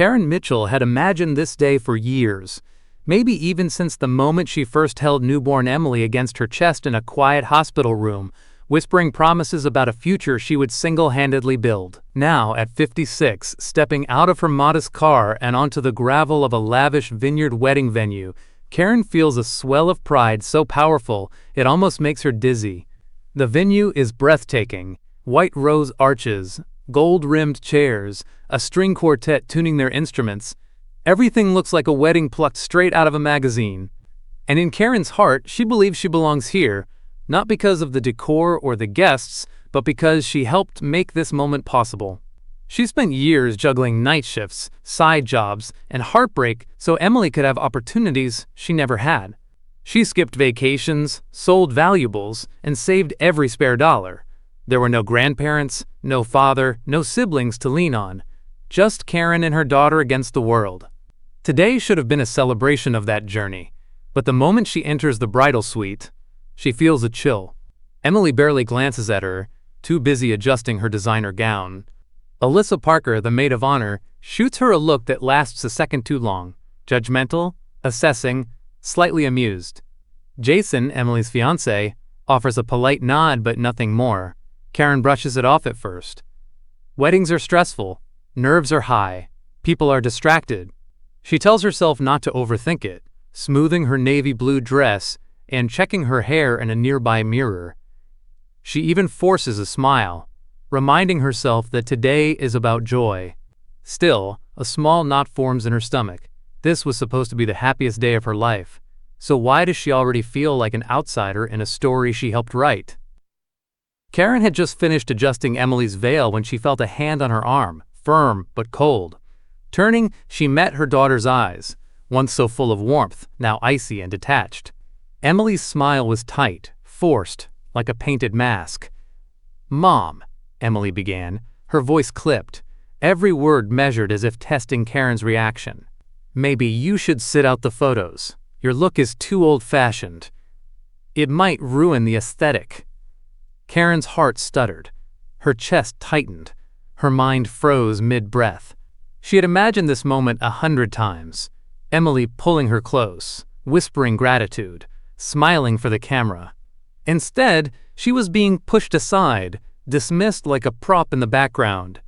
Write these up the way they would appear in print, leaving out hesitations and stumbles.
Karen Mitchell had imagined this day for years, maybe even since the moment she first held newborn Emily against her chest in a quiet hospital room, whispering promises about a future she would single-handedly build. Now, at 56, stepping out of her modest car and onto the gravel of a lavish vineyard wedding venue, Karen feels a swell of pride so powerful it almost makes her dizzy. The venue is breathtaking. White rose arches, gold-rimmed chairs, a string quartet tuning their instruments. Everything looks like a wedding plucked straight out of a magazine. And in Karen's heart, she believes she belongs here, not because of the decor or the guests, but because she helped make this moment possible. She spent years juggling night shifts, side jobs, and heartbreak so Emily could have opportunities she never had. She skipped vacations, sold valuables, and saved every spare dollar. There were no grandparents, no father, no siblings to lean on. Just Karen and her daughter against the world. Today should have been a celebration of that journey, but the moment she enters the bridal suite, she feels a chill. Emily barely glances at her, too busy adjusting her designer gown. Alyssa Parker, the maid of honor, shoots her a look that lasts a second too long, judgmental, assessing, slightly amused. Jason, Emily's fiancé, offers a polite nod but nothing more. Karen brushes it off at first. Weddings are stressful, nerves are high, people are distracted. She tells herself not to overthink it, smoothing her navy blue dress and checking her hair in a nearby mirror. She even forces a smile, reminding herself that today is about joy. Still, a small knot forms in her stomach. This was supposed to be the happiest day of her life. So why does she already feel like an outsider in a story she helped write? Karen had just finished adjusting Emily's veil when she felt a hand on her arm, firm but cold. Turning, she met her daughter's eyes, once so full of warmth, now icy and detached. Emily's smile was tight, forced, like a painted mask. "Mom," Emily began, her voice clipped, every word measured as if testing Karen's reaction. "Maybe you should sit out the photos. Your look is too old-fashioned. It might ruin the aesthetic." Karen's heart stuttered. Her chest tightened. Her mind froze mid-breath. She had imagined this moment 100 times. Emily pulling her close, whispering gratitude, smiling for the camera. Instead, she was being pushed aside, dismissed like a prop in the background.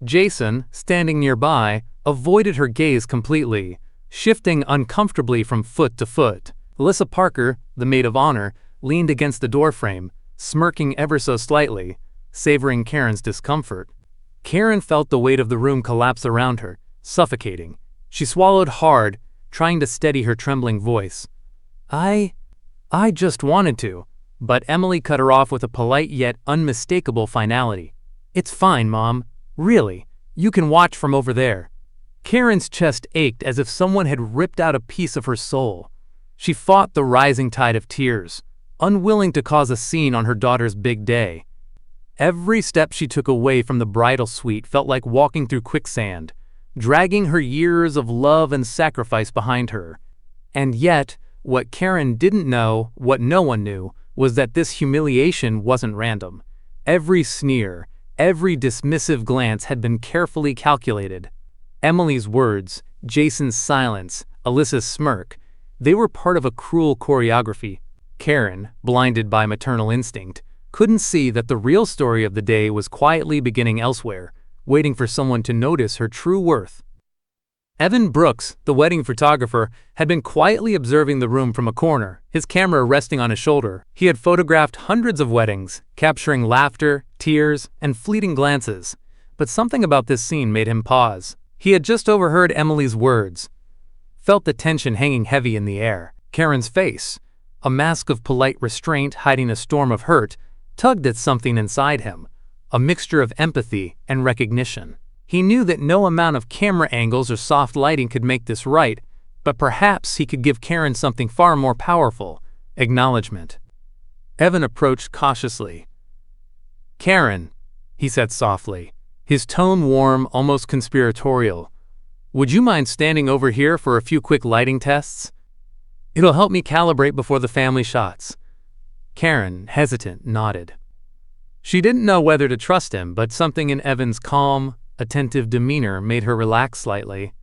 Jason, standing nearby, avoided her gaze completely, shifting uncomfortably from foot to foot. Alyssa Parker, the maid of honor, leaned against the doorframe, smirking ever so slightly, savoring Karen's discomfort. Karen felt the weight of the room collapse around her, suffocating. She swallowed hard, trying to steady her trembling voice. I just wanted to," but Emily cut her off with a polite yet unmistakable finality. "It's fine, Mom. Really, you can watch from over there." Karen's chest ached as if someone had ripped out a piece of her soul. She fought the rising tide of tears, unwilling to cause a scene on her daughter's big day. Every step she took away from the bridal suite felt like walking through quicksand, dragging her years of love and sacrifice behind her. And yet, what Karen didn't know, what no one knew, was that this humiliation wasn't random. Every sneer, every dismissive glance had been carefully calculated. Emily's words, Jason's silence, Alyssa's smirk, they were part of a cruel choreography. Karen, blinded by maternal instinct, couldn't see that the real story of the day was quietly beginning elsewhere, waiting for someone to notice her true worth. Evan Brooks, the wedding photographer, had been quietly observing the room from a corner, his camera resting on his shoulder. He had photographed hundreds of weddings, capturing laughter, tears, and fleeting glances. But something about this scene made him pause. He had just overheard Emily's words, felt the tension hanging heavy in the air. Karen's face, a mask of polite restraint hiding a storm of hurt, tugged at something inside him, a mixture of empathy and recognition. He knew that no amount of camera angles or soft lighting could make this right, but perhaps he could give Karen something far more powerful: acknowledgement. Evan approached cautiously. "Karen," he said softly, his tone warm, almost conspiratorial, "would you mind standing over here for a few quick lighting tests? It'll help me calibrate before the family shots." Karen, hesitant, nodded. She didn't know whether to trust him, but something in Evan's calm, attentive demeanor made her relax slightly.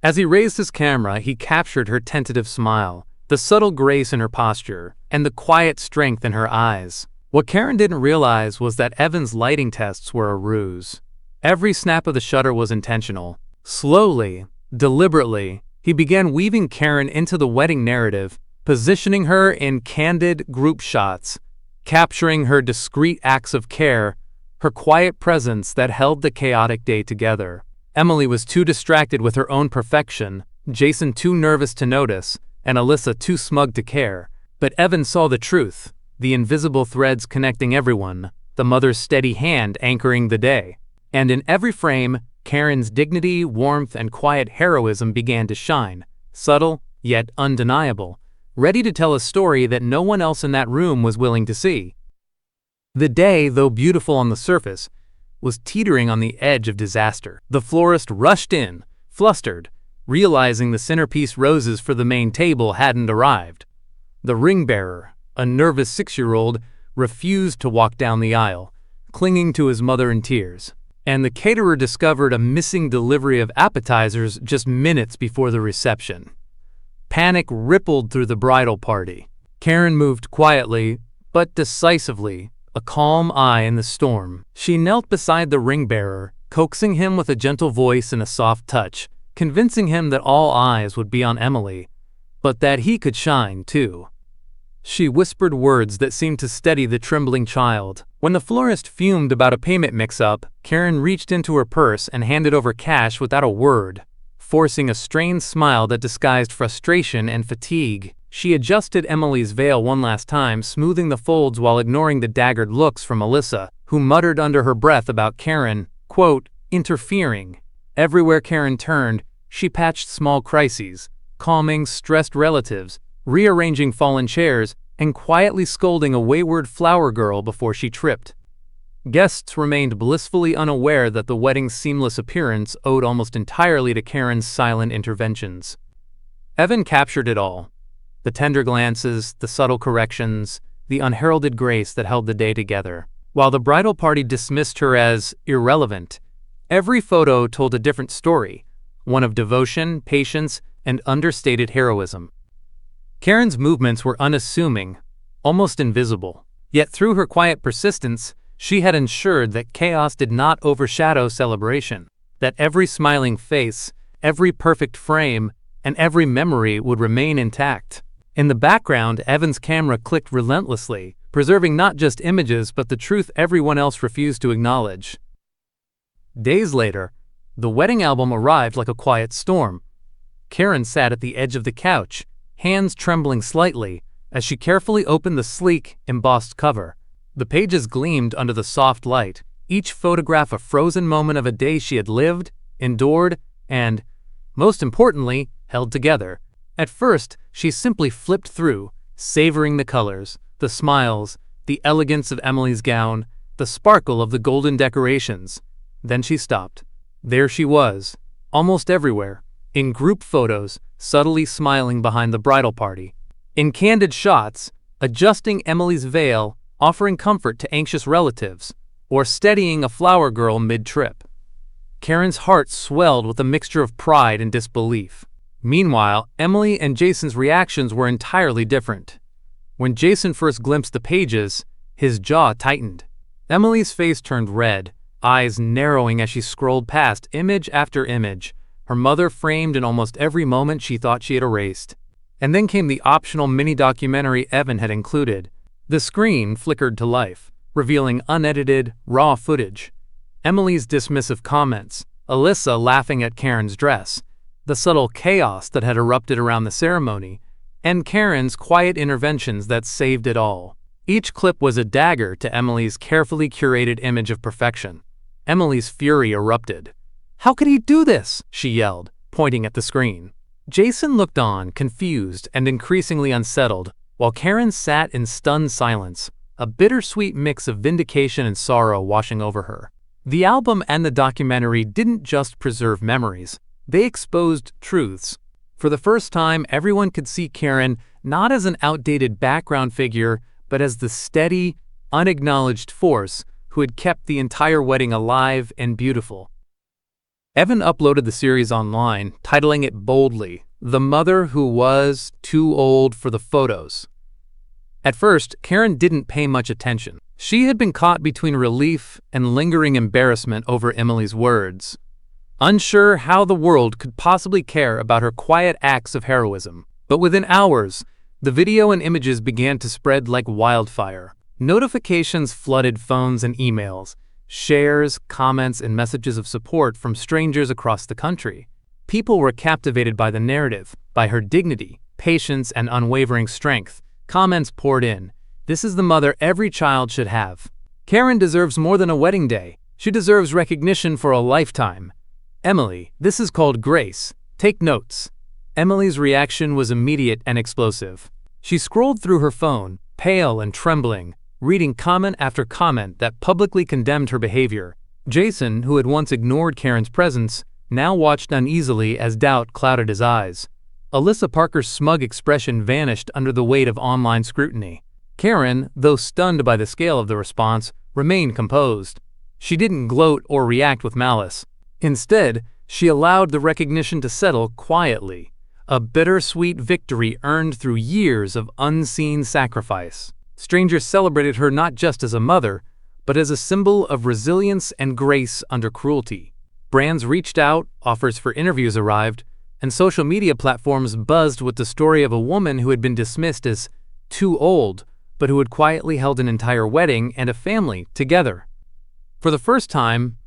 As he raised his camera, he captured her tentative smile, the subtle grace in her posture, and the quiet strength in her eyes. What Karen didn't realize was that Evan's lighting tests were a ruse. Every snap of the shutter was intentional. Slowly, deliberately, he began weaving Karen into the wedding narrative, positioning her in candid group shots, capturing her discreet acts of care, her quiet presence that held the chaotic day together. Emily was too distracted with her own perfection, Jason too nervous to notice, and Alyssa too smug to care. But Evan saw the truth, the invisible threads connecting everyone, the mother's steady hand anchoring the day. And in every frame, Karen's dignity, warmth, and quiet heroism began to shine, subtle, yet undeniable, ready to tell a story that no one else in that room was willing to see. The day, though beautiful on the surface, was teetering on the edge of disaster. The florist rushed in, flustered, realizing the centerpiece roses for the main table hadn't arrived. The ring-bearer, a nervous 6-year-old, refused to walk down the aisle, clinging to his mother in tears. And the caterer discovered a missing delivery of appetizers just minutes before the reception. Panic rippled through the bridal party. Karen moved quietly, but decisively, a calm eye in the storm. She knelt beside the ring-bearer, coaxing him with a gentle voice and a soft touch, convincing him that all eyes would be on Emily, but that he could shine too. She whispered words that seemed to steady the trembling child. When the florist fumed about a payment mix-up, Karen reached into her purse and handed over cash without a word, forcing a strained smile that disguised frustration and fatigue. She adjusted Emily's veil one last time, smoothing the folds while ignoring the daggered looks from Alyssa, who muttered under her breath about Karen, quote, interfering. Everywhere Karen turned, she patched small crises, calming stressed relatives, rearranging fallen chairs, and quietly scolding a wayward flower girl before she tripped. Guests remained blissfully unaware that the wedding's seamless appearance owed almost entirely to Karen's silent interventions. Evan captured it all. The tender glances, the subtle corrections, the unheralded grace that held the day together. While the bridal party dismissed her as irrelevant, every photo told a different story, one of devotion, patience, and understated heroism. Karen's movements were unassuming, almost invisible. Yet through her quiet persistence, she had ensured that chaos did not overshadow celebration, that every smiling face, every perfect frame, and every memory would remain intact. In the background, Evan's camera clicked relentlessly, preserving not just images but the truth everyone else refused to acknowledge. Days later, the wedding album arrived like a quiet storm. Karen sat at the edge of the couch, hands trembling slightly, as she carefully opened the sleek, embossed cover. The pages gleamed under the soft light, each photograph a frozen moment of a day she had lived, endured, and, most importantly, held together. At first, she simply flipped through, savoring the colors, the smiles, the elegance of Emily's gown, the sparkle of the golden decorations. Then she stopped. There she was, almost everywhere, in group photos, subtly smiling behind the bridal party. In candid shots, adjusting Emily's veil, offering comfort to anxious relatives, or steadying a flower girl mid-trip. Karen's heart swelled with a mixture of pride and disbelief. Meanwhile, Emily and Jason's reactions were entirely different. When Jason first glimpsed the pages, his jaw tightened. Emily's face turned red, eyes narrowing as she scrolled past image after image, her mother framed in almost every moment she thought she had erased. And then came the optional mini-documentary Evan had included. The screen flickered to life, revealing unedited, raw footage. Emily's dismissive comments, Alyssa laughing at Karen's dress, the subtle chaos that had erupted around the ceremony, and Karen's quiet interventions that saved it all. Each clip was a dagger to Emily's carefully curated image of perfection. Emily's fury erupted. "How could he do this?" she yelled, pointing at the screen. Jason looked on, confused and increasingly unsettled, while Karen sat in stunned silence, a bittersweet mix of vindication and sorrow washing over her. The album and the documentary didn't just preserve memories, they exposed truths. For the first time, everyone could see Karen not as an outdated background figure, but as the steady, unacknowledged force who had kept the entire wedding alive and beautiful. Evan uploaded the series online, titling it boldly, "The Mother Who Was Too Old for the Photos." At first, Karen didn't pay much attention. She had been caught between relief and lingering embarrassment over Emily's words, unsure how the world could possibly care about her quiet acts of heroism. But within hours, the video and images began to spread like wildfire. Notifications flooded phones and emails, shares, comments, and messages of support from strangers across the country. People were captivated by the narrative, by her dignity, patience, and unwavering strength. Comments poured in. "This is the mother every child should have. Karen deserves more than a wedding day. She deserves recognition for a lifetime. Emily, this is called grace. Take notes." Emily's reaction was immediate and explosive. She scrolled through her phone, pale and trembling, reading comment after comment that publicly condemned her behavior. Jason, who had once ignored Karen's presence, now watched uneasily as doubt clouded his eyes. Alyssa Parker's smug expression vanished under the weight of online scrutiny. Karen, though stunned by the scale of the response, remained composed. She didn't gloat or react with malice. Instead, she allowed the recognition to settle quietly, a bittersweet victory earned through years of unseen sacrifice. Strangers celebrated her not just as a mother, but as a symbol of resilience and grace under cruelty. Brands reached out, offers for interviews arrived, and social media platforms buzzed with the story of a woman who had been dismissed as too old, but who had quietly held an entire wedding and a family together. For the first time,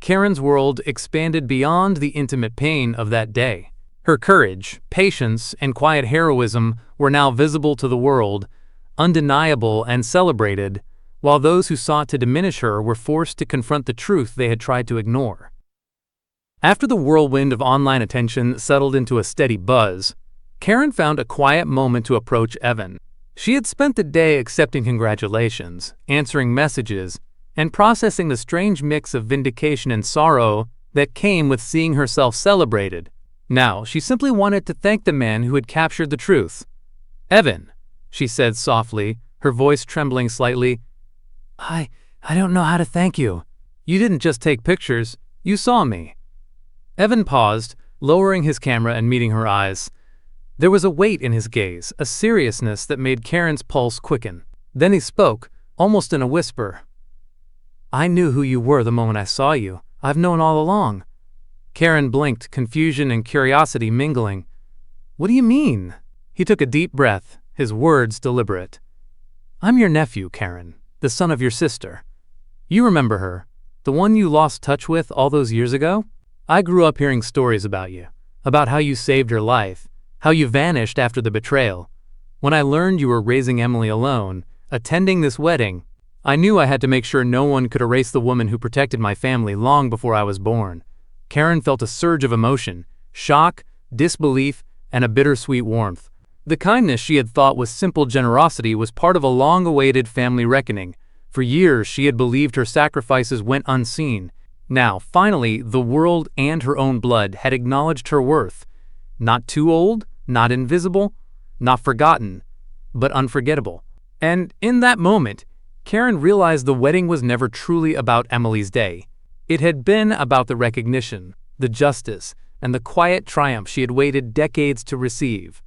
Karen's world expanded beyond the intimate pain of that day. Her courage, patience, and quiet heroism were now visible to the world, undeniable and celebrated, while those who sought to diminish her were forced to confront the truth they had tried to ignore. After the whirlwind of online attention settled into a steady buzz, Karen found a quiet moment to approach Evan. She had spent the day accepting congratulations, answering messages, and processing the strange mix of vindication and sorrow that came with seeing herself celebrated. Now, she simply wanted to thank the man who had captured the truth. "Evan," she said softly, her voice trembling slightly, I don't know how to thank you. You didn't just take pictures, you saw me." Evan paused, lowering his camera and meeting her eyes. There was a weight in his gaze, a seriousness that made Karen's pulse quicken. Then he spoke, almost in a whisper. "I knew who you were the moment I saw you. I've known all along." Karen blinked, confusion and curiosity mingling. "What do you mean?" He took a deep breath, his words deliberate. "I'm your nephew, Karen, the son of your sister. You remember her, the one you lost touch with all those years ago? I grew up hearing stories about you, about how you saved her life, how you vanished after the betrayal. When I learned you were raising Emily alone, attending this wedding, I knew I had to make sure no one could erase the woman who protected my family long before I was born." Karen felt a surge of emotion, shock, disbelief, and a bittersweet warmth. The kindness she had thought was simple generosity was part of a long-awaited family reckoning. For years, she had believed her sacrifices went unseen. Now, finally, the world and her own blood had acknowledged her worth. Not too old, not invisible, not forgotten, but unforgettable. And in that moment, Karen realized the wedding was never truly about Emily's day. It had been about the recognition, the justice, and the quiet triumph she had waited decades to receive.